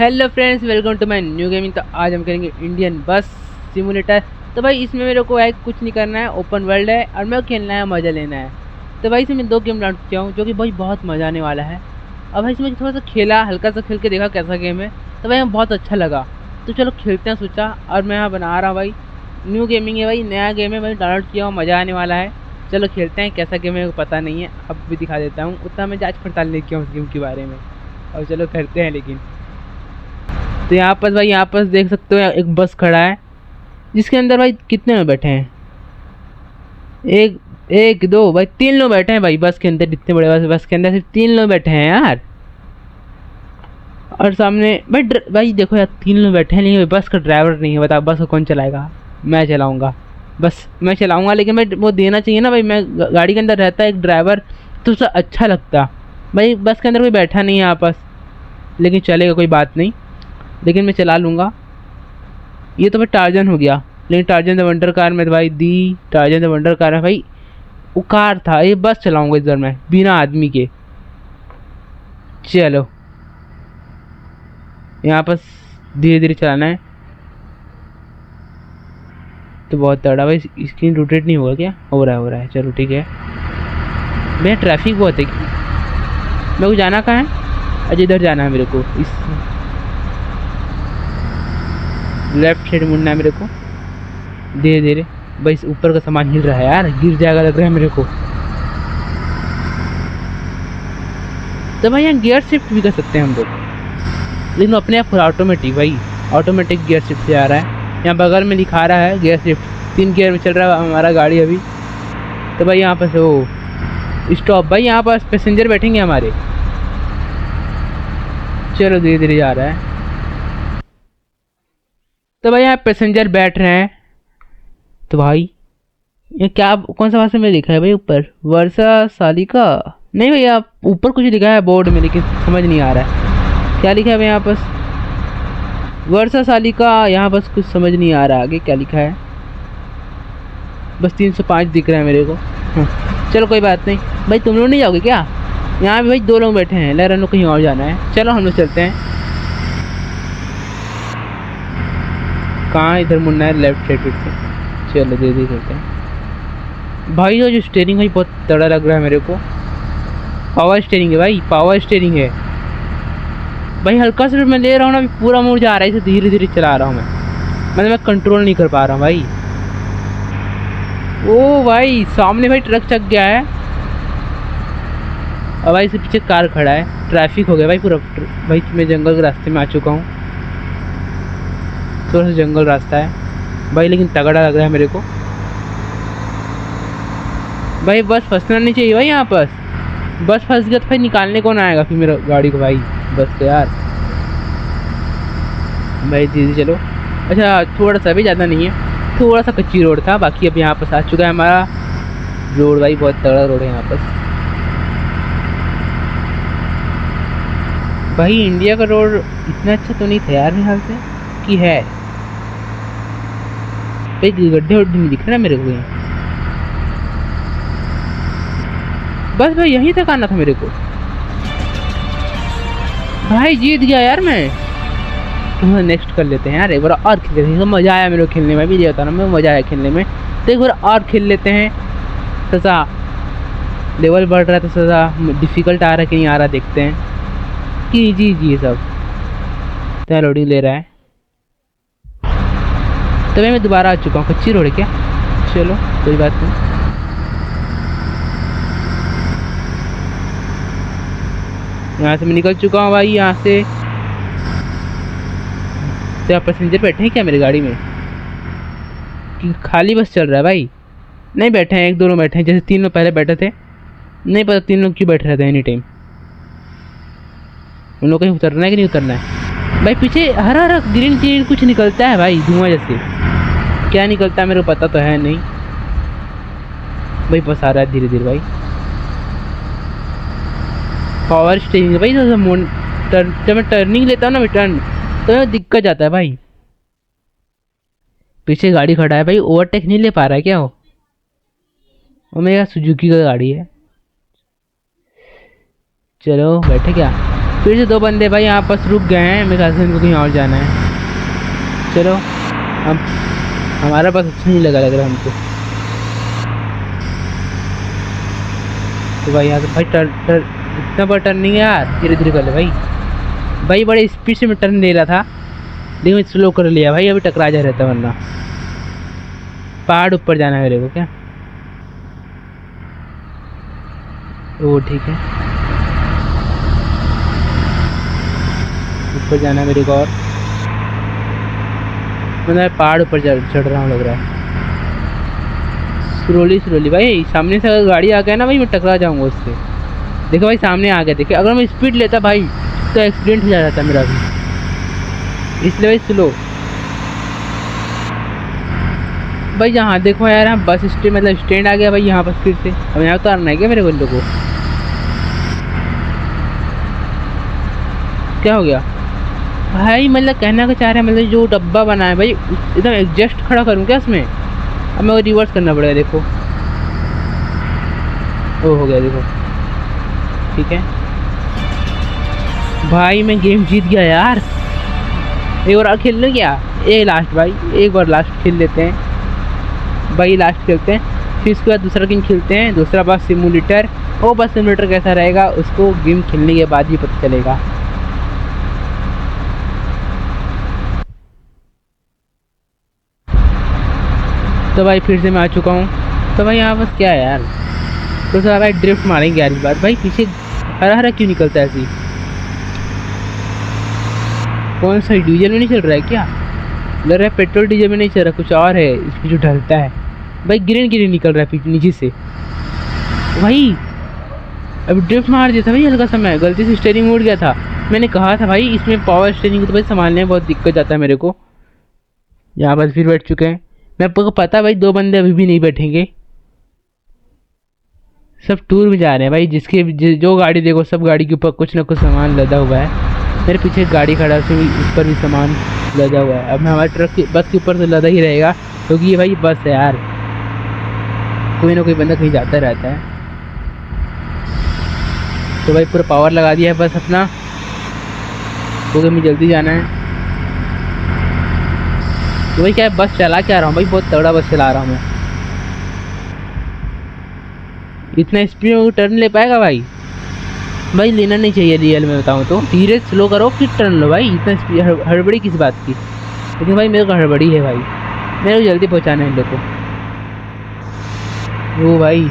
Hello friends, welcome to my new gaming. तो आज हम करेंगे इंडियन बस सिमुलेटर। तो भाई इसमें मेरे को है कुछ नहीं करना है, ओपन वर्ल्ड है और मेरे को खेलना है, मज़ा लेना है। तो भाई इसमें 2 गेम डाउनलोड किया हूँ जो कि भाई बहुत मज़ा आने वाला है। अब भाई इसमें थोड़ा सा खेला, हल्का सा खेल के देखा कैसा गेम है, तो भाई हमें बहुत अच्छा लगा। तो चलो खेलते हैं सोचा, और मैं यहाँ बना रहा हूँ भाई। न्यू गेमिंग है भाई, नया गेम है भाई, डाउनलोड किया हूँ, मज़ा आने वाला है। चलो खेलते हैं, कैसा गेम है पता नहीं है, अब भी दिखा देता हूँ। उतना मैं जाँच पड़ताल नहीं किया उस गेम के बारे में। और चलो करते हैं। लेकिन तो यहाँ पर भाई, यहाँ पर देख सकते हो एक बस खड़ा है, जिसके अंदर भाई कितने लोग बैठे हैं? एक एक दो भाई 3 लोग बैठे हैं भाई बस के अंदर। इतने बड़े बस के अंदर सिर्फ 3 लोग बैठे हैं यार। और सामने भाई भाई देखो यार, 3 लोग बैठे हैं, लेकिन बस का ड्राइवर नहीं है। बताओ बस को कौन चलाएगा? मैं चलाऊंगा, बस मैं चलाऊंगा। लेकिन भाई वो देना चाहिए ना भाई, मैं गाड़ी के अंदर रहता है एक ड्राइवर तो उससे अच्छा लगता। भाई बस के अंदर कोई बैठा नहीं है यहाँ पर, लेकिन चलेगा, कोई बात नहीं। लेकिन मैं चला लूँगा। ये तो भाई टार्जन हो गया, लेकिन टार्जन द वंडर कार में भाई दी, टार्जन द वंडर कार है भाई, वो कार था। ये बस चलाऊंगा इस बार मैं बिना आदमी के। चलो यहाँ पर धीरे धीरे चलाना है। तो बहुत तगड़ा भाई, स्क्रीन रोटेट नहीं होगा क्या? हो रहा है, चलो ठीक है। भैया ट्रैफिक बहुत है। मेरे को जाना कहाँ है? अजय इधर जाना है मेरे को, इस लेफ्ट साइड मुड़ना है मेरे को धीरे धीरे। भाई इस ऊपर का सामान हिल रहा है यार, गिर जाएगा लग रहा है मेरे को। तो भाई यहाँ गियर शिफ्ट भी कर सकते हैं हम लोग, लेकिन अपने आप ऑटोमेटिक, भाई ऑटोमेटिक गियर शिफ्ट से आ रहा है। यहाँ बगल में लिखा रहा है गियर शिफ्ट, 3 गियर में चल रहा है हमारा गाड़ी अभी। तो भाई यहाँ पर से वो स्टॉप, भाई यहाँ पर पैसेंजर बैठेंगे हमारे। चलो धीरे धीरे जा रहा है। तो भाई यहाँ पैसेंजर बैठ रहे हैं। तो भाई ये क्या, कौन सा भाषा में लिखा है भाई ऊपर? वर्षा सालिका? नहीं भैया, ऊपर कुछ लिखा है बोर्ड में, लेकिन समझ नहीं आ रहा है क्या लिखा है भाई यहाँ पर। वर्षा सालिका, यहाँ बस कुछ समझ नहीं आ रहा आगे क्या लिखा है। बस 305 दिख रहा है मेरे को। चलो कोई बात नहीं। भाई तुम लोग नहीं जाओगे क्या? यहाँ भी भाई 2 लोग बैठे हैं, लग रहा है कहीं और जाना है। चलो हम लोग चलते हैं। कहाँ इधर मुड़ना है? लेफ्ट साइड से। चलो धीरे धीरे करते हैं। भाई ये जो स्टीयरिंग है बहुत तगड़ा लग रहा है मेरे को। पावर स्टीयरिंग है भाई, पावर स्टीयरिंग है भाई। हल्का सा मैं ले रहा हूँ ना, पूरा मुड़ जा रहा है। इसे धीरे धीरे चला रहा हूँ मैं, मतलब मैं कंट्रोल नहीं कर पा रहा हूँ भाई। ओ भाई सामने भाई ट्रक चक गया है, और भाई इसके पीछे कार खड़ा है। ट्रैफिक हो गया भाई पूरा। भाई मैं जंगल के रास्ते में आ चुका हूँ, थोड़ा सा जंगल रास्ता है भाई, लेकिन तगड़ा लग रहा है मेरे को। भाई बस फंसना नहीं चाहिए भाई यहाँ पर। बस फंस गया तो भाई निकालने कौन आएगा फिर मेरा गाड़ी को भाई? बस तो यार भाई धीरे चलो। अच्छा थोड़ा सा भी ज़्यादा नहीं है, थोड़ा सा कच्ची रोड था, बाकी अब यहाँ पर आ चुका है हमारा रोड। भाई बहुत तगड़ा रोड है यहाँ पर भाई। इंडिया का रोड इतना अच्छा तो नहीं था यार मेरे ख्याल से, कि है भाई गड्ढे वड्ढे नहीं दिख रहे ना मेरे को यहाँ। बस भाई यहीं तक आना था मेरे को। भाई जीत गया यार मैं। तो नेक्स्ट कर लेते हैं यार, एक बार और खेल लेते हैं। तो मज़ा आया मेरे को खेलने में, भी ये होता ना, मैं मज़ा आया खेलने में। तो एक बार और खेल लेते हैं। सजा लेवल बढ़ रहा है, तो सजा डिफ़िकल्ट आ रहा है कि नहीं आ रहा, देखते हैं कि जी सब तो लोडिंग ले रहा है। तो मैं दोबारा आ चुका हूँ। कच्ची रोड है क्या? चलो कोई बात नहीं। यहाँ से मैं निकल चुका हूँ भाई, यहाँ से। तो आप पैसेंजर बैठे हैं क्या मेरी गाड़ी में, कि खाली बस चल रहा है भाई? नहीं बैठे हैं, 1-2 लोग बैठे हैं, जैसे 3 लोग पहले बैठे थे। नहीं पता 3 लोग क्यों बैठे रहते हैं एनी टाइम। उन लोग कहीं उतरना है कि नहीं उतरना है? भाई पीछे हरा हरा ग्रीन ग्रीन कुछ निकलता है भाई, धुआं जैसे। क्या निकलता है मेरे को पता तो है नहीं भाई। बस आ रहा है धीरे धीरे भाई। पावर स्टीयरिंग है भाई। जब मैं टर्निंग लेता हूँ ना टर्न, तो दिक्कत जाता है भाई। पीछे गाड़ी खड़ा है भाई, ओवरटेक नहीं ले पा रहा है क्या वो मेरा सुजुकी का गाड़ी है। चलो बैठे क्या? फिर से 2 बंदे भाई यहाँ पास रुक गए हैं, मेरे ख्याल से इनको कहीं और जाना है। चलो हम, हमारा बस अच्छा नहीं लग रहा हमको। तो भाई यहाँ से भाई इतना बड़ा टर्निंग है यार, धीरे धीरे कर ले भाई। भाई बड़े स्पीड से मैं टर्न ले रहा था, लेकिन मैं स्लो कर लिया भाई, अभी टकरा जा रहता वरना। पहाड़ ऊपर जाना है मेरे को क्या? ओ ठीक है, ऊपर जाना है मेरे को। और मैं पहाड़ ऊपर चढ़ रहा हूँ लग रहा है। स्लोली भाई, सामने से अगर गाड़ी आ गया ना भाई मैं टकरा जाऊंगा उससे। देखो भाई सामने आ गया, देखिए अगर मैं स्पीड लेता भाई तो एक्सीडेंट हो जाता मेरा भी, इसलिए भाई स्लो। भाई यहाँ देखो यार, हम बस स्टैंड मतलब स्टैंड आ गया भाई यहाँ पर फिर से। अब यहाँ उतारना है क्या मेरे बंदों को? क्या हो गया भाई? मतलब कहना का चाह रहे हैं मतलब जो डब्बा बना है भाई एकदम एडजस्ट खड़ा करूँ क्या इसमें? अब मेरे को रिवर्स करना पड़ेगा। देखो ओ हो गया, देखो ठीक है भाई, मैं गेम जीत गया यार। एक बार खेल लो क्या? ये लास्ट भाई, एक बार लास्ट खेल लेते हैं भाई, लास्ट खेलते हैं फिर उसके बाद दूसरा गेम खेलते हैं, दूसरा बस सिमुलेटर। वो बस सिमुलेटर कैसा रहेगा उसको गेम खेलने के बाद ही पता चलेगा। तो भाई फिर से मैं आ चुका हूँ। तो भाई यहाँ बस क्या है यार, तो सर भाई ड्रिफ्ट मारेंगे यार इस बार। भाई पीछे हरा हरा क्यों निकलता है ऐसी? कौन सा डीजल में नहीं चल रहा है क्या? लग रहा है पेट्रोल डीजल में नहीं चल रहा, कुछ और है इसमें जो ढलता है। भाई ग्रीन निकल रहा है पीछे नीचे से भाई। अभी ड्रिफ्ट मार दिया था भाई हल्का सा, मैं गलती से स्टीयरिंग मुड़ गया था। मैंने कहा था भाई इसमें पावर स्टीयरिंग तो भाई संभालने में बहुत दिक्कत जाता है मेरे को। यहाँ पर फिर बैठ चुके हैं, मैं को पता भाई 2 बंदे अभी भी नहीं बैठेंगे, सब टूर में जा रहे हैं भाई। जो गाड़ी देखो सब गाड़ी के ऊपर कुछ ना कुछ सामान लदा हुआ है। मेरे पीछे गाड़ी खड़ा है उस पर भी सामान लदा हुआ है। अब मैं हमारे ट्रक की बस के ऊपर तो लदा ही रहेगा, क्योंकि ये भाई बस है यार, कोई ना कोई बंदा कहीं जाता रहता है। तो भाई पूरा पावर लगा दिया है बस अपना, क्योंकि मुझे जल्दी जाना है। तो भाई क्या है, बस चला के आ रहा हूँ भाई, बहुत तगड़ा बस चला रहा हूँ मैं। इतना स्पीड में टर्न ले पाएगा भाई? भाई लेना नहीं चाहिए रियल में बताऊँ तो, धीरे स्लो करो फिर टर्न लो भाई। इतना स्पीड हड़बड़ी किस बात की? लेकिन भाई मेरे को हड़बड़ी है भाई, मेरे को जल्दी पहुँचाना है इन लोग को। वो भाई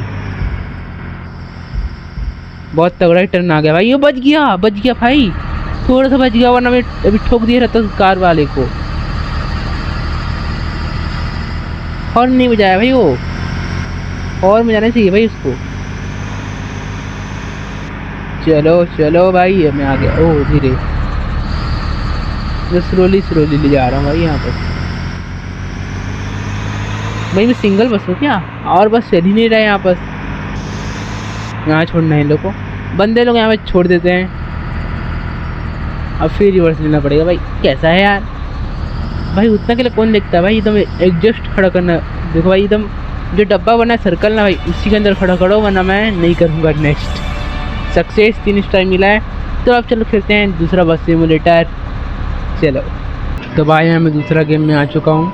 बहुत तगड़ा ही टर्न आ गया भाई। ये बच गया भाई, थोड़ा सा बच गया, वरना मैं अभी ठोक दिया रहता कार वाले को। और नहीं बजाया भाई वो, और बजाना चाहिए भाई उसको। चलो भाई मैं आ गया। ओह धीरे, मैं स्लोली ले जा रहा हूँ भाई यहाँ पर। भाई मैं सिंगल बस हूँ क्या? और बस चल ही नहीं रहा है यहाँ पर। यहाँ छोड़ना है इन लोग को, बंदे लोग यहाँ पे छोड़ देते हैं। अब फिर रिवर्स लेना पड़ेगा भाई, कैसा है यार भाई? उतना के लिए कौन देखता है भाई? एकदम एडजस्ट खड़ा करना। देखो भाई एकदम जो डब्बा बना है सर्कल ना भाई, उसी के अंदर खड़ा करो, वरना मैं नहीं करूँगा नेक्स्ट। सक्सेस 3 स्टार मिला है। तो अब चलो खेलते हैं दूसरा बस सिमुलेटर। चलो तो भाई मैं दूसरा गेम में आ चुका हूँ।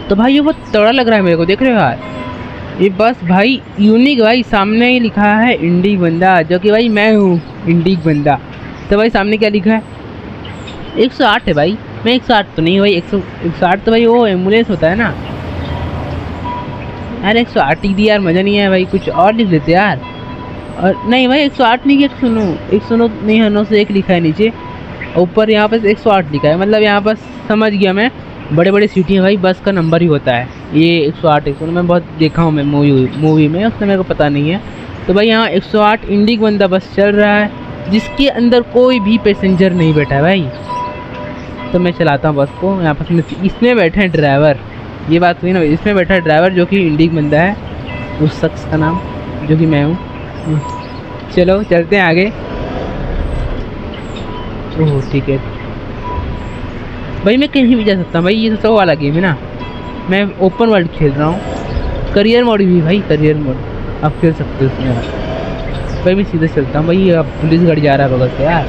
तो भाई ये बहुत तगड़ा लग रहा है मेरे को, देख रहे हो यार ये बस भाई यूनिक। भाई सामने ही लिखा है इंडिक बंदा, जो कि भाई मैं हूँ इंडिक बंदा। तो भाई सामने क्या लिखा है? 108 है भाई। मैं 108 तो नहीं भाई, 108 तो भाई वो एम्बुलेंस होता है ना यार। 108 ही दी यार, मज़ा नहीं है भाई, कुछ और लिख लेते यार। और नहीं भाई 108 नहीं, 109 नहीं है, 9 से 1 लिखा है नीचे, ऊपर यहाँ पर 108 लिखा है। मतलब यहाँ पर समझ गया मैं, बड़े बड़े सिटी है भाई बस का नंबर ही होता है ये 108 109। मैं बहुत देखा हूँ मैं मूवी में, उसमें मेरे को पता नहीं है। तो भाई यहाँ 108 इंडिक बंदा बस चल रहा है, जिसके अंदर कोई भी पैसेंजर नहीं बैठा है भाई। तो मैं चलाता हूँ बस को। यहाँ पर इसमें बैठे हैं ड्राइवर, ये बात हुई ना, इसमें बैठा है ड्राइवर जो कि इंडिक बंदा है, उस शख्स का नाम जो कि मैं हूँ। चलो चलते हैं आगे। ओह ठीक है भाई, मैं कहीं भी जा सकता हूँ भाई, ये तो 100 वाला गेम है ना। मैं ओपन वर्ल्ड खेल रहा हूँ, करियर मोड भी भाई, करियर मोड आप खेल सकते हो उसमें भाई। मैं सीधे चलता हूँ भाई, अब पुलिस गाड़ी जा रहा है बगल से यार।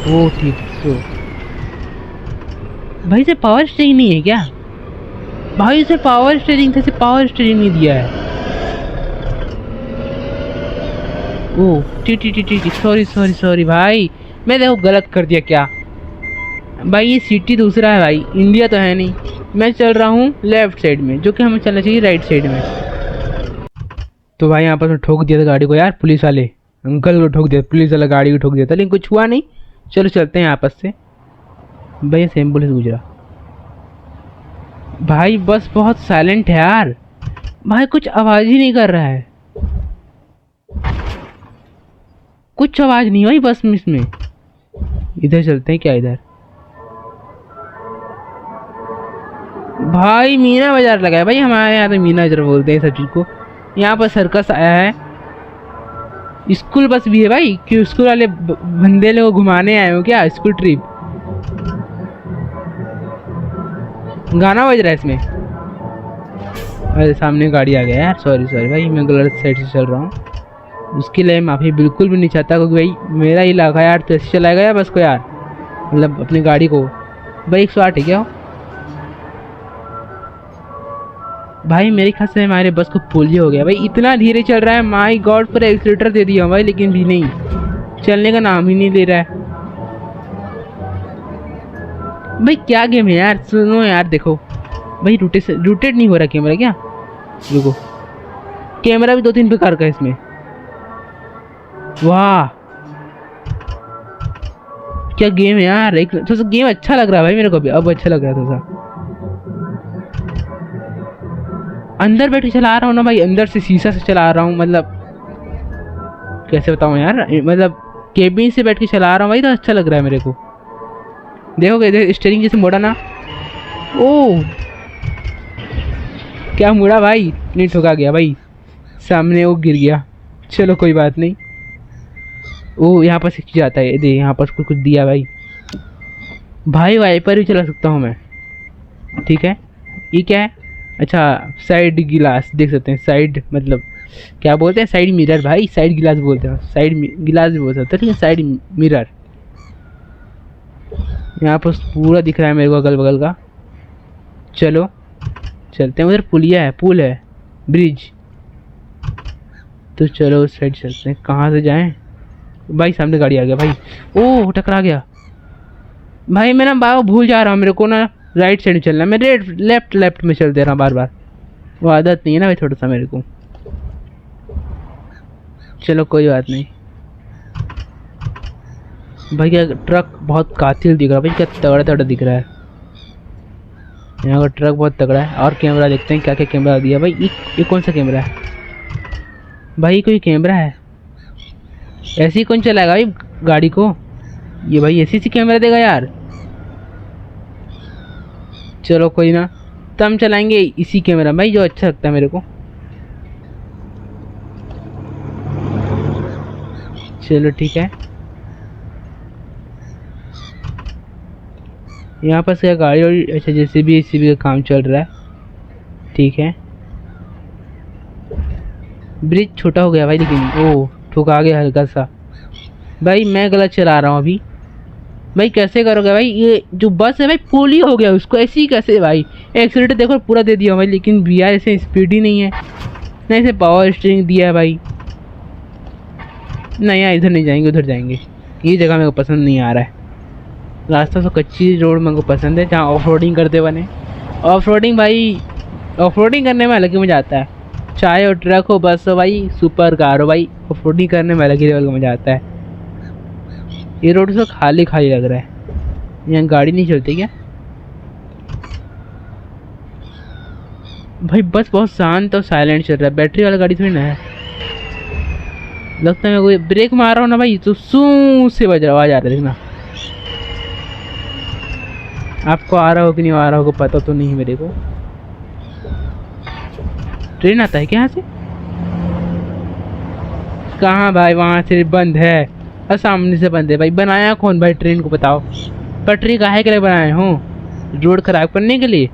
ओ ठीक। तो भाई से पावर स्टीयरिंग नहीं है क्या? भाई से पावर स्टीयरिंग था, से पावर स्टीयरिंग नहीं दिया है। ओ टी सॉरी सॉरी सॉरी भाई, मैं देखो गलत कर दिया क्या भाई। ये सिटी दूसरा है भाई, इंडिया तो है नहीं। मैं चल रहा हूँ लेफ्ट साइड में, जो कि हमें चलना चाहिए राइट साइड में। तो भाई यहाँ पर मैं ठोक दिया था गाड़ी को यार, पुलिस वाले अंकल को ठोक दिया, पुलिस वाला गाड़ी को ठोक दिया था, लेकिन कुछ हुआ नहीं। चलो चलते हैं आपस से। भाई ऐसे एम्बुलेंस गुजरा। भाई बस बहुत साइलेंट है यार, भाई कुछ आवाज ही नहीं कर रहा है, कुछ आवाज नहीं भाई बस में इसमें। इधर चलते हैं क्या? इधर भाई मीना बाजार लगा है भाई, हमारे यहाँ तो मीना बाजार बोलते हैं सब चीज को। यहाँ पर सर्कस आया है, स्कूल बस भी है भाई। क्यों स्कूल वाले बंदे लोग घुमाने आए हो क्या? School trip. गाना बज रहा है इसमें। अरे सामने गाड़ी आ गया यार, सॉरी सॉरी भाई, मैं गलत साइड से चल रहा हूँ। उसके लिए माफी बिल्कुल भी नहीं चाहता, क्योंकि भाई मेरा इलाका यार, तो ऐसे चलाएगा या बस को यार, मतलब अपनी गाड़ी को। भाई 108 है क्या? भाई मेरे ख्याल से हमारे बस को पोलियो हो गया भाई, इतना धीरे चल रहा है। माय गॉड, पर एक्सीलेटर दे दिया भाई, लेकिन भी नहीं, चलने का नाम ही नहीं ले रहा है। भाई क्या गेम है यार, सुनो यार, देखो भाई रूटेड नहीं हो रहा कैमरा क्या? रुको, कैमरा भी 2-3 प्रकार का है इसमें। वाह क्या गेम है यार, एक थोड़ा सा गेम अच्छा लग रहा है भाई मेरे को भी, अब अच्छा लग रहा है थोड़ा सा। अंदर बैठ के चला रहा हूँ ना भाई, अंदर से शीशा से चला रहा हूँ, मतलब कैसे बताऊँ यार, मतलब केबिन से बैठ के चला रहा हूँ भाई, तो अच्छा लग रहा है मेरे को। देखोगे स्टीयरिंग जैसे मोड़ा ना, ओ क्या मुड़ा भाई, नहीं ठुका गया भाई, सामने वो गिर गया। चलो कोई बात नहीं। ओ यहाँ पर सीख जाता है, दे यहाँ पर कुछ दिया भाई। भाई वाइपर भी चला सकता हूँ मैं, ठीक है। ये क्या है? अच्छा साइड गिलास, देख सकते हैं साइड, मतलब क्या बोलते हैं, साइड मिरर भाई, साइड गिलास बोलते हैं, साइड गिलास भी बोल सकते हैं, ठीक है, साइड मिरर। यहाँ पर पूरा दिख रहा है मेरे को अगल बगल का। चलो चलते हैं, उधर पुलिया है, पुल है, ब्रिज। तो चलो उस साइड चलते हैं। कहाँ से जाएं भाई? सामने गाड़ी आ गया भाई, ओह टकरा गया भाई। मैं ना बाबा भूल जा रहा हूँ, मेरे को ना राइट साइड चलना है, मैं लेफ्ट में चल दे रहा हूँ बार बार, वो आदत नहीं है ना भाई थोड़ा सा मेरे को। चलो कोई बात नहीं भाई। क्या ट्रक बहुत कातिल दिख रहा है भाई, क्या तगड़ा तगड़ा दिख रहा है यहाँ का ट्रक, बहुत तगड़ा है। और कैमरा देखते हैं क्या क्या कैमरा दिया भाई। ये कौन सा कैमरा है भाई? कोई कैमरा है? ऐसे ही कौन चलाएगा भाई गाड़ी को? ये भाई ऐसी सी कैमरा देगा यार। चलो कोई ना, तो हम चलाएंगे इसी कैमरा भाई, जो अच्छा लगता है मेरे को। चलो ठीक है। यहाँ पर क्या गाड़ी और अच्छा जैसे भी इसी भी का काम चल रहा है, ठीक है। ब्रिज छोटा हो गया भाई, लेकिन ओ ठुका गया हल्का सा भाई। मैं गलत चला रहा हूँ अभी भाई, कैसे करोगे भाई? ये जो बस है भाई पोलियो हो गया उसको, ऐसे ही कैसे भाई? एक्सीलेटर देखो पूरा दे दिया भाई, लेकिन भैया ऐसे स्पीड ही नहीं है ना, इसे पावर स्टीयरिंग दिया है भाई। नहीं यार इधर नहीं जाएंगे, उधर जाएंगे। ये जगह मेरे को पसंद नहीं आ रहा है, रास्ता तो कच्ची रोड मेरे को पसंद है, जहाँ ऑफ रोडिंग करते बने। ऑफ रोडिंग भाई, ऑफ रोडिंग करने में अलग ही मज़ा आता है, चाहे वो ट्रक हो, बस हो भाई, सुपर कार हो भाई, ऑफ रोडिंग करने में अलग ही लेवल का मज़ा आता है। ये रोड तो खाली खाली लग रहा है, यहाँ गाड़ी नहीं चलती क्या भाई? बस बहुत शांत और साइलेंट चल रहा है, बैटरी वाला गाड़ी थोड़ी ना है। लगता है मैं कोई ब्रेक मार रहा हूँ ना भाई, तो सू से बज आवाज आ रहा है, देखना। आपको आ रहा हो कि नहीं आ रहा होगा पता तो नहीं मेरे को। ट्रेन आता है क्या यहाँ से? कहाँ भाई? वहाँ से बंद है और सामने से बंद है भाई। बनाया कौन भाई ट्रेन को, बताओ? पटरी काहे के लिए बनाए हो? रोड खराब करने के लिए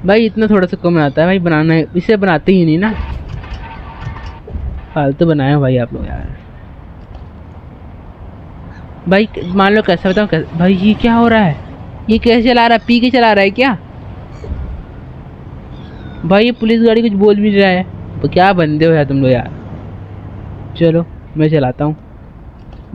भाई? इतना थोड़ा सा कम आता है भाई बनाना, इसे बनाते ही नहीं ना, फालतू बनाए हो भाई आप लोग यार। भाई मान लो कैसे बताऊँ कैसे भाई, ये क्या हो रहा है? ये कैसे चला रहा है? पी के चला रहा है क्या भाई? ये पुलिस गाड़ी कुछ बोल भी नहीं रहा है। तो क्या बंदे हो यार तुम लोग यार। चलो मैं चलाता हूँ।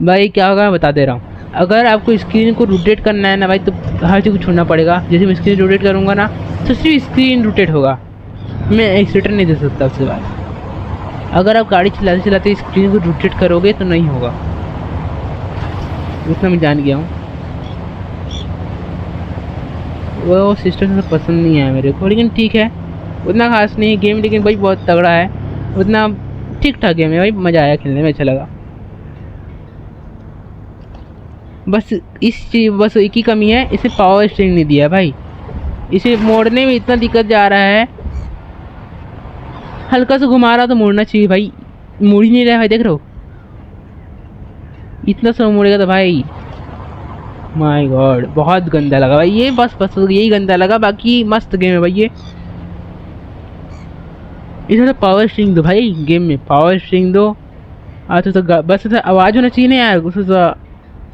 भाई क्या होगा मैं बता दे रहा हूँ। अगर आपको स्क्रीन को रोटेट करना है ना भाई, तो हर चीज़ को छोड़ना पड़ेगा। जैसे मैं स्क्रीन रोटेट करूँगा ना, तो सिर्फ स्क्रीन रोटेट होगा, मैं एक्सीटर नहीं दे सकता उसके बाद। अगर आप गाड़ी चलाते चलाते स्क्रीन को रोटेट करोगे तो नहीं होगा, उतना मैं जान गया हूँ। वो सिस्टम तो पसंद नहीं आया मेरे को, लेकिन ठीक है, उतना खास नहीं है गेम, लेकिन भाई बहुत तगड़ा है। उतना ठीक ठाक गेम है भाई, मज़ा आया खेलने में, अच्छा लगा। बस बस एक ही कमी है, इसे पावर स्टीयरिंग नहीं दिया भाई। इसे मोड़ने में इतना दिक्कत जा रहा है, हल्का सा घुमा रहा तो मोड़ना चाहिए भाई, मुड़ ही नहीं रहा है भाई, देख रहे हो? इतना स्लो मुड़ेगा तो भाई माय गॉड, बहुत गंदा लगा भाई ये। बस यही गंदा लगा, बाकी मस्त गेम है भाई ये। इधर पावर स्टीयरिंग दो भाई, गेम में पावर स्टीयरिंग दो। तो बस ऐसा आवाज़ होना चाहिए ना यार, कुछ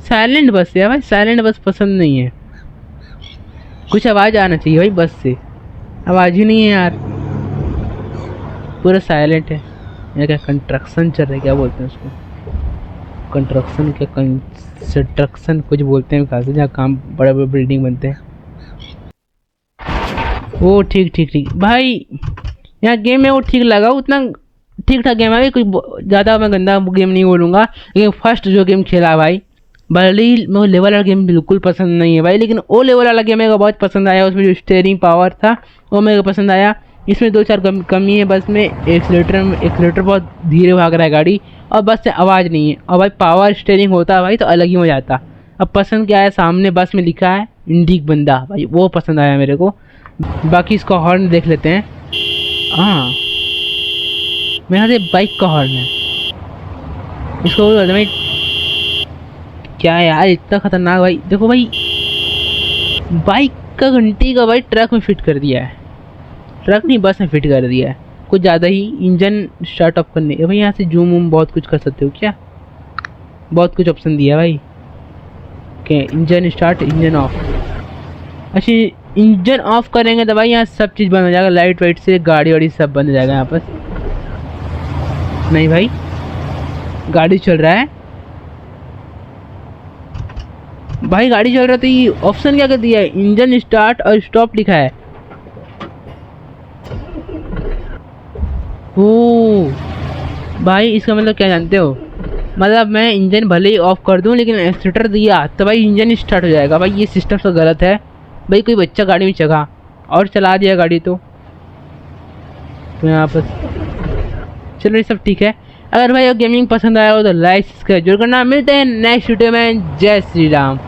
साइलेंट बस है भाई, साइलेंट बस पसंद नहीं है, कुछ आवाज़ आना चाहिए भाई बस से। आवाज़ ही नहीं है यार, पूरा साइलेंट है। यहाँ क्या कंस्ट्रक्शन चल रहा है, क्या बोलते हैं उसको, कंस्ट्रक्शन क्या कंस्ट्रक्शन कुछ बोलते हैं खास, जहाँ काम बड़े बड़े बिल्डिंग बनते हैं। वो ठीक ठीक ठीक भाई, यहाँ गेम में वो ठीक लगा, उतना ठीक ठाक गेम है भाई, कुछ ज़्यादा मैं गंदा गेम नहीं बोलूँगा। लेकिन फर्स्ट जो गेम खेला भाई, भले ही मेरे लेवल वाला गेम बिल्कुल पसंद नहीं है भाई, लेकिन वो लेवल वाला गेम मेरे को बहुत पसंद आया। उसमें जो स्टीयरिंग पावर था वो मेरे को पसंद आया। इसमें दो चार कमी है बस में, एक्सीलेटर बहुत धीरे भाग रहा है गाड़ी, और बस से आवाज़ नहीं है। और भाई पावर स्टीयरिंग होता भाई तो अलग ही मजा आता। अब पसंद क्या है, सामने बस में लिखा है इंडिक बंदा भाई, वो पसंद आया मेरे को। बाकी इसका हॉर्न देख लेते हैं। हाँ मेरा ये बाइक का हॉर्न है, इसको भाई क्या यार इतना खतरनाक भाई। देखो भाई बाइक का घंटी का भाई ट्रक में फिट कर दिया है, ट्रक नहीं बस में फिट कर दिया है, कुछ ज़्यादा ही। इंजन स्टार्ट ऑफ करने भाई, यहाँ से जूम वूम बहुत कुछ कर सकते हो क्या, बहुत कुछ ऑप्शन दिया है भाई। क्या इंजन स्टार्ट, इंजन ऑफ। अच्छा इंजन ऑफ करेंगे तो भाई यहाँ सब चीज़ बंद हो जाएगा, लाइट वाइट से गाड़ी वाड़ी सब बंद हो जाएगा यहाँ पर। नहीं भाई गाड़ी चल रहा है भाई, गाड़ी चल रहा है तो ये ऑप्शन क्या कर दिया है, इंजन स्टार्ट और स्टॉप लिखा है। ओ भाई इसका मतलब क्या जानते हो, मतलब मैं इंजन भले ही ऑफ कर दूं लेकिन एक्सीलेटर दिया तो भाई इंजन स्टार्ट हो जाएगा। भाई ये सिस्टम तो गलत है भाई, कोई बच्चा गाड़ी में चढ़ा और चला दिया गाड़ी तो यहाँ पर। चलो ये सब ठीक है। अगर भाई गेमिंग पसंद आया हो तो लाइक सब्सक्राइब जरूर करना। मिलते हैं नेक्स्ट वीडियो में। जय श्री राम।